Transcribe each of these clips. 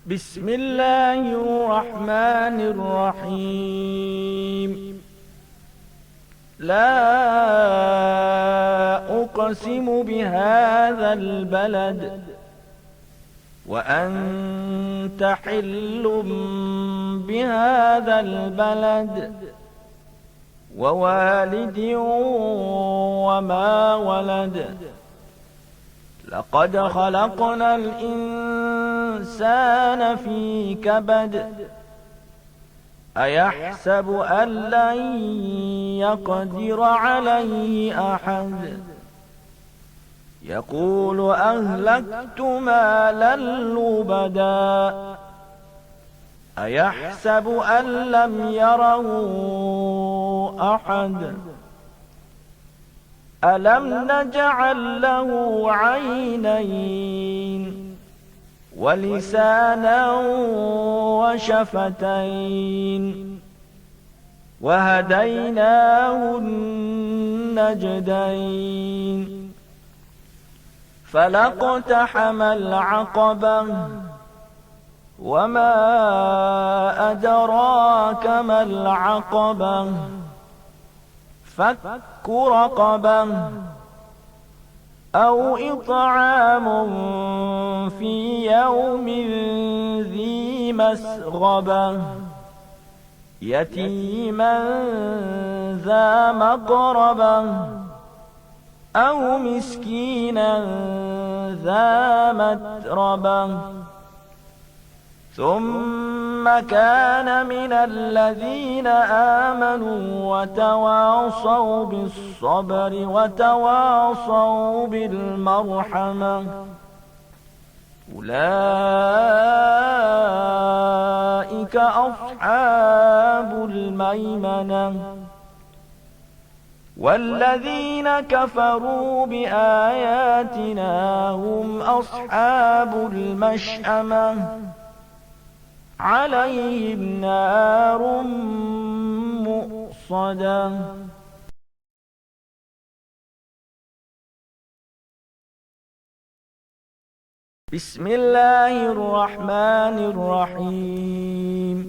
بسم الله الرحمن الرحيم. لا أقسم بهذا البلد وأنت حل بهذا البلد ووالد وما ولد. لقد خلقنا الإنسان في كبد. أيحسب أن لن يقدر عليه أحد. يقول أهلكت مالا لبدا. أيحسب أن لم يره أحد. ألم نجعل له عينين ولسانا وشفتين وهديناه النجدين. فلاقتحم العقبة وما أدراك ما العقبة. فك رقبة أو إطعام في يوم ذي مسغبة يتيما ذا مقربة أو مسكينا ذا متربة. ثم كان من الذين آمنوا وتواصوا بالصبر وتواصوا بالمرحمة. أولئك أصحاب الميمنة. والذين كفروا بآياتنا هم أصحاب المشأمة. عليهم نار مؤصدة. بسم الله الرحمن الرحيم.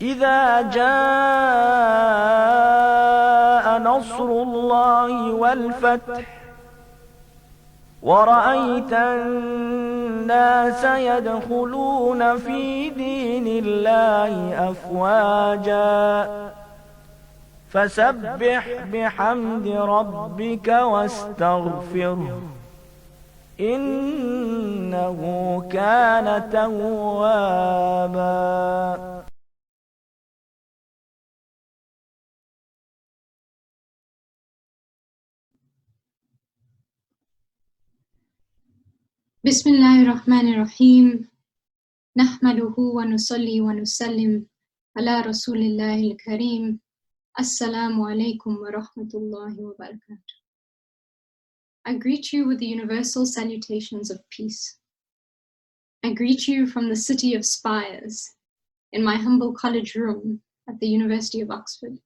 إذا جاء نصر الله والفتح ورأيت الناس يدخلون في دين الله أفواجا فسبح بحمد ربك واستغفره إنه كان توابا. بسم الله الرحمن الرحيم. نحمده ونصلي ونسلم على رسول الله الكريم. السلام عليكم ورحمة الله وبركاته. I greet you with the universal salutations of peace. I greet you from the city of spires, in my humble college room at the University of Oxford.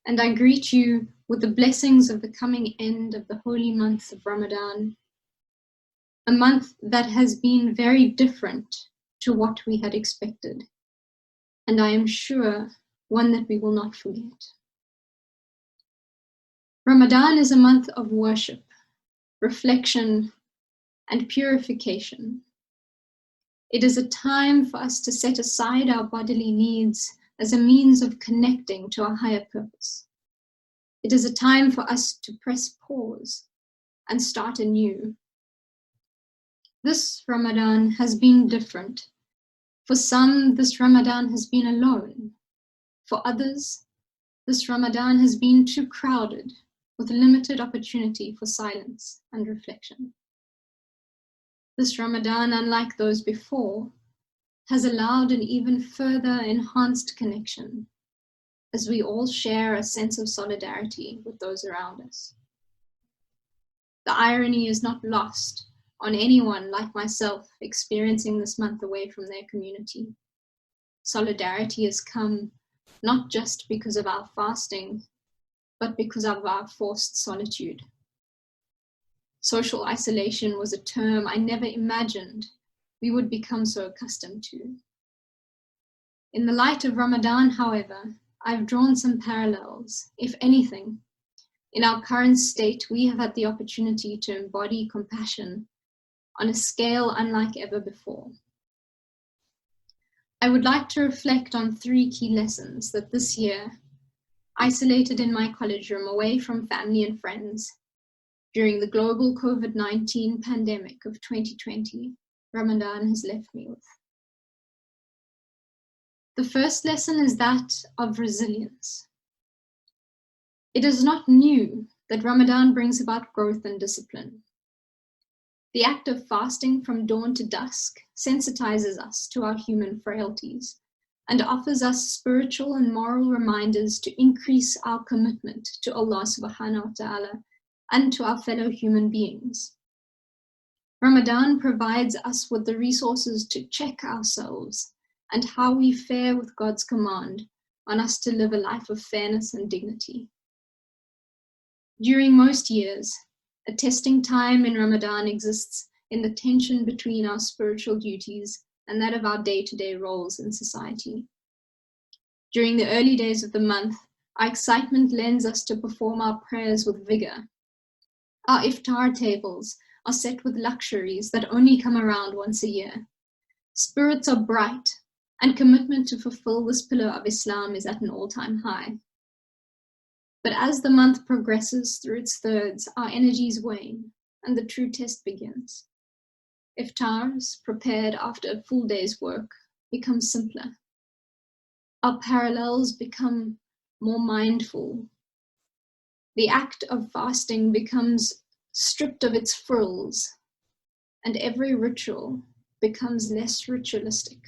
And I greet you with the blessings of the coming end of the holy month of Ramadan, a month that has been very different to what we had expected, and I am sure one that we will not forget. Ramadan is a month of worship, reflection, and purification. It is a time for us to set aside our bodily needs as a means of connecting to our higher purpose. It is a time for us to press pause and start anew. This Ramadan has been different. For some, this Ramadan has been alone. For others, this Ramadan has been too crowded, with limited opportunity for silence and reflection. This Ramadan, unlike those before, has allowed an even further enhanced connection, as we all share a sense of solidarity with those around us. The irony is not lost on anyone like myself experiencing this month away from their community. Solidarity has come not just because of our fasting, but because of our forced solitude. Social isolation was a term I never imagined we would become so accustomed to. In the light of Ramadan, however, I've drawn some parallels. If anything, in our current state, we have had the opportunity to embody compassion on a scale unlike ever before. I would like to reflect on 3 key lessons that this year, isolated in my college room away from family and friends, during the global COVID-19 pandemic of 2020, Ramadan has left me with. The first lesson is that of resilience. It is not new that Ramadan brings about growth and discipline. The act of fasting from dawn to dusk sensitizes us to our human frailties and offers us spiritual and moral reminders to increase our commitment to Allah subhanahu wa ta'ala and to our fellow human beings. Ramadan provides us with the resources to check ourselves and how we fare with God's command on us to live a life of fairness and dignity. During most years, a testing time in Ramadan exists in the tension between our spiritual duties and that of our day-to-day roles in society. During the early days of the month, our excitement lends us to perform our prayers with vigor. Our iftar tables are set with luxuries that only come around once a year. Spirits are bright, and commitment to fulfill this pillar of Islam is at an all-time high. But as the month progresses through its thirds, our energies wane, and the true test begins. Iftars, prepared after a full day's work, become simpler. Our parallels become more mindful. The act of fasting becomes stripped of its frills, and every ritual becomes less ritualistic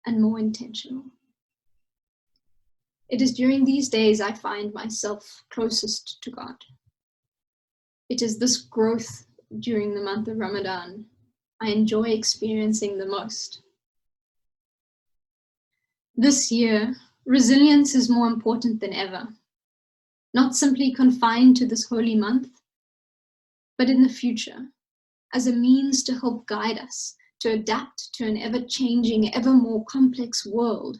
and more intentional. It is during these days I find myself closest to God. It is this growth during the month of Ramadan I enjoy experiencing the most. This year, resilience is more important than ever, not simply confined to this holy month, but in the future, as a means to help guide us to adapt to an ever-changing, ever more complex world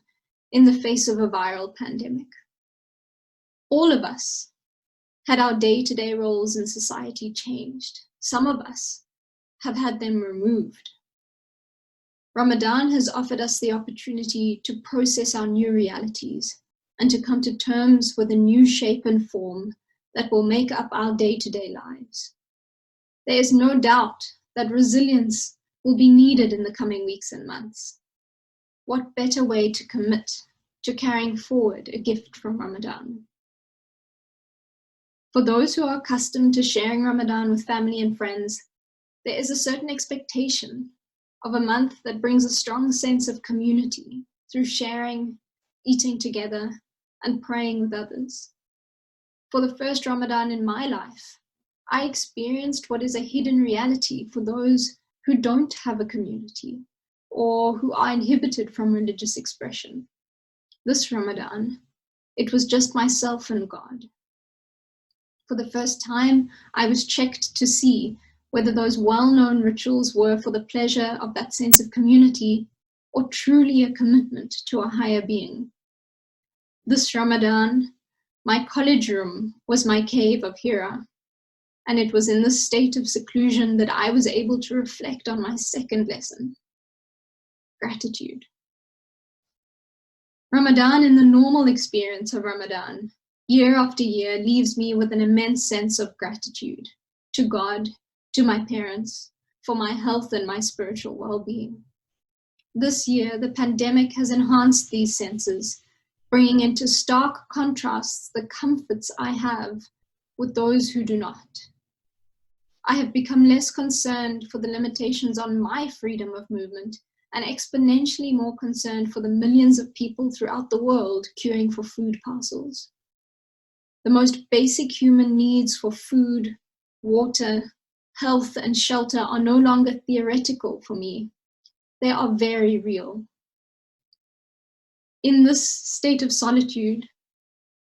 in the face of a viral pandemic. All of us had our day-to-day roles in society changed. Some of us have had them removed. Ramadan has offered us the opportunity to process our new realities and to come to terms with a new shape and form that will make up our day-to-day lives. There is no doubt that resilience will be needed in the coming weeks and months. What better way to commit to carrying forward a gift from Ramadan? For those who are accustomed to sharing Ramadan with family and friends, there is a certain expectation of a month that brings a strong sense of community through sharing, eating together, and praying with others. For the first Ramadan in my life, I experienced what is a hidden reality for those who don't have a community or who are inhibited from religious expression. This Ramadan, it was just myself and God. For the first time, I was checked to see whether those well-known rituals were for the pleasure of that sense of community or truly a commitment to a higher being. This Ramadan, my college room was my cave of Hira, and it was in this state of seclusion that I was able to reflect on my second lesson: gratitude. Ramadan, in the normal experience of Ramadan, year after year, leaves me with an immense sense of gratitude to God, to my parents, for my health and my spiritual well-being. This year, the pandemic has enhanced these senses, bringing into stark contrasts the comforts I have with those who do not. I have become less concerned for the limitations on my freedom of movement and exponentially more concerned for the millions of people throughout the world queuing for food parcels. The most basic human needs for food, water, health, and shelter are no longer theoretical for me. They are very real. In this state of solitude,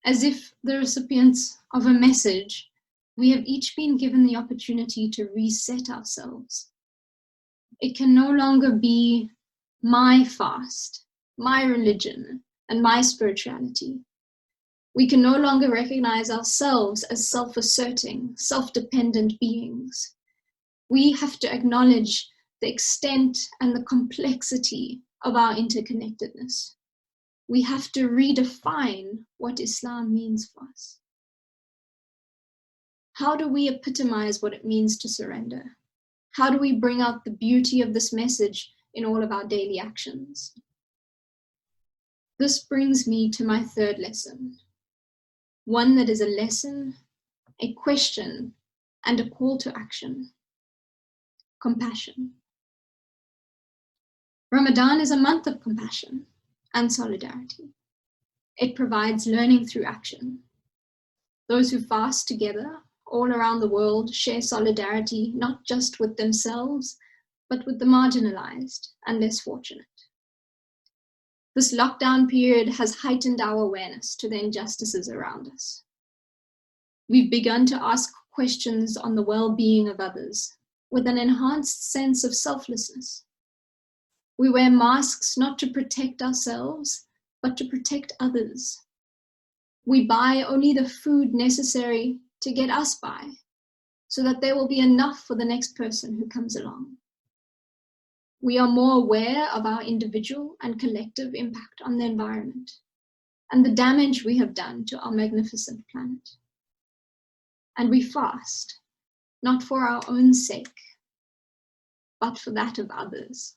as if the recipients of a message, we have each been given the opportunity to reset ourselves. It can no longer be my fast, my religion, and my spirituality. We can no longer recognize ourselves as self-asserting, self-dependent beings. We have to acknowledge the extent and the complexity of our interconnectedness. We have to redefine what Islam means for us. How do we epitomize what it means to surrender? How do we bring out the beauty of this message in all of our daily actions? This brings me to my third lesson, one that is a lesson, a question, and a call to action: compassion. Ramadan is a month of compassion and solidarity. It provides learning through action. Those who fast together all around the world share solidarity not just with themselves, but with the marginalized and less fortunate. This lockdown period has heightened our awareness to the injustices around us. We've begun to ask questions on the well-being of others with an enhanced sense of selflessness. We wear masks not to protect ourselves, but to protect others. We buy only the food necessary to get us by, so that there will be enough for the next person who comes along. We are more aware of our individual and collective impact on the environment and the damage we have done to our magnificent planet. And we fast, not for our own sake, but for that of others.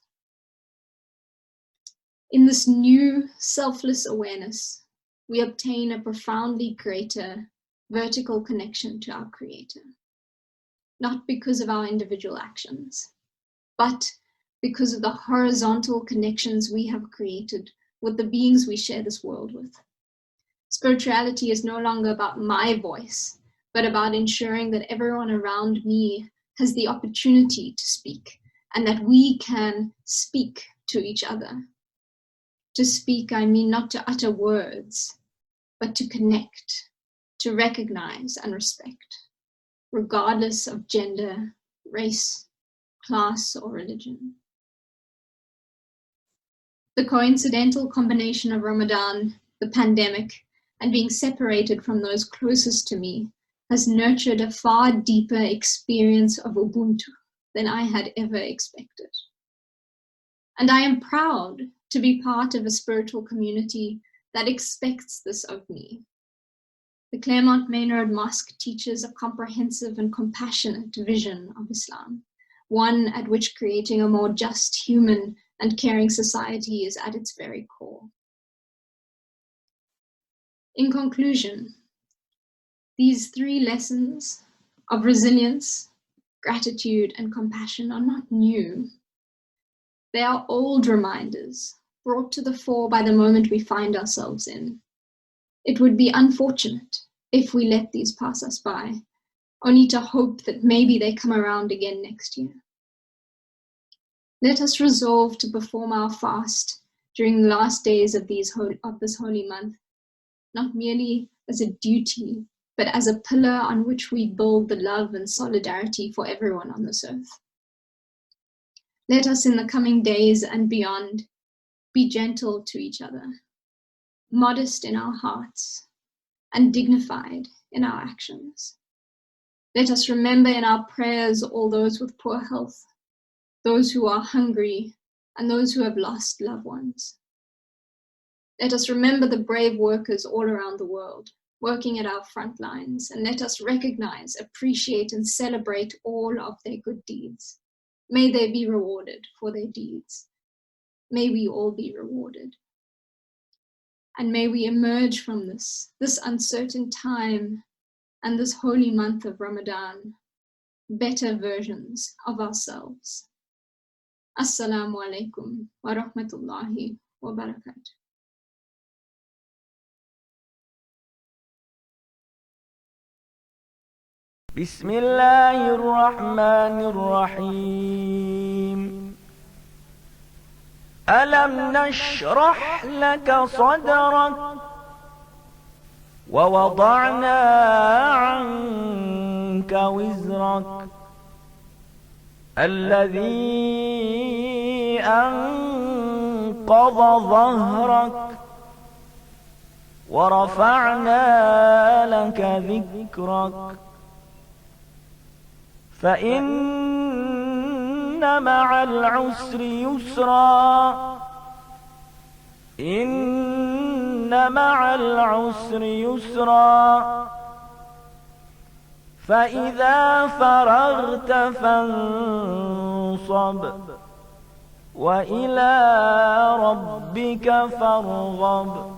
In this new selfless awareness, we obtain a profoundly greater vertical connection to our Creator, not because of our individual actions, but because of the horizontal connections we have created with the beings we share this world with. Spirituality is no longer about my voice, but about ensuring that everyone around me has the opportunity to speak, and that we can speak to each other. To speak, I mean not to utter words, but to connect, to recognize and respect, regardless of gender, race, class, or religion. The coincidental combination of Ramadan, the pandemic, and being separated from those closest to me has nurtured a far deeper experience of Ubuntu than I had ever expected. And I am proud to be part of a spiritual community that expects this of me. The Claremont Maynard Mosque teaches a comprehensive and compassionate vision of Islam, one at which creating a more just, human, and caring society is at its very core. In conclusion, these three lessons of resilience, gratitude, and compassion are not new. They are old reminders brought to the fore by the moment we find ourselves in. It would be unfortunate if we let these pass us by, only to hope that maybe they come around again next year. Let us resolve to perform our fast during the last days of this holy month, not merely as a duty, but as a pillar on which we build the love and solidarity for everyone on this earth. Let us in the coming days and beyond be gentle to each other, modest in our hearts, and dignified in our actions. Let us remember in our prayers all those with poor health, those who are hungry, and those who have lost loved ones. Let us remember the brave workers all around the world, working at our front lines, and let us recognize, appreciate, and celebrate all of their good deeds. May they be rewarded for their deeds. May we all be rewarded. And may we emerge from this uncertain time and this holy month of Ramadan, better versions of ourselves. Assalamu alaikum wa rahmatullahi wa barakatuh. بسم الله الرحمن الرحيم ألم نشرح لك صدرك ووضعنا عنك وزرك الذي أنقض ظهرك ورفعنا لك ذكرك فإن مع العسر يسرا إن مع العسر يسرا فإذا فرغت فانصب وإلى ربك فارغب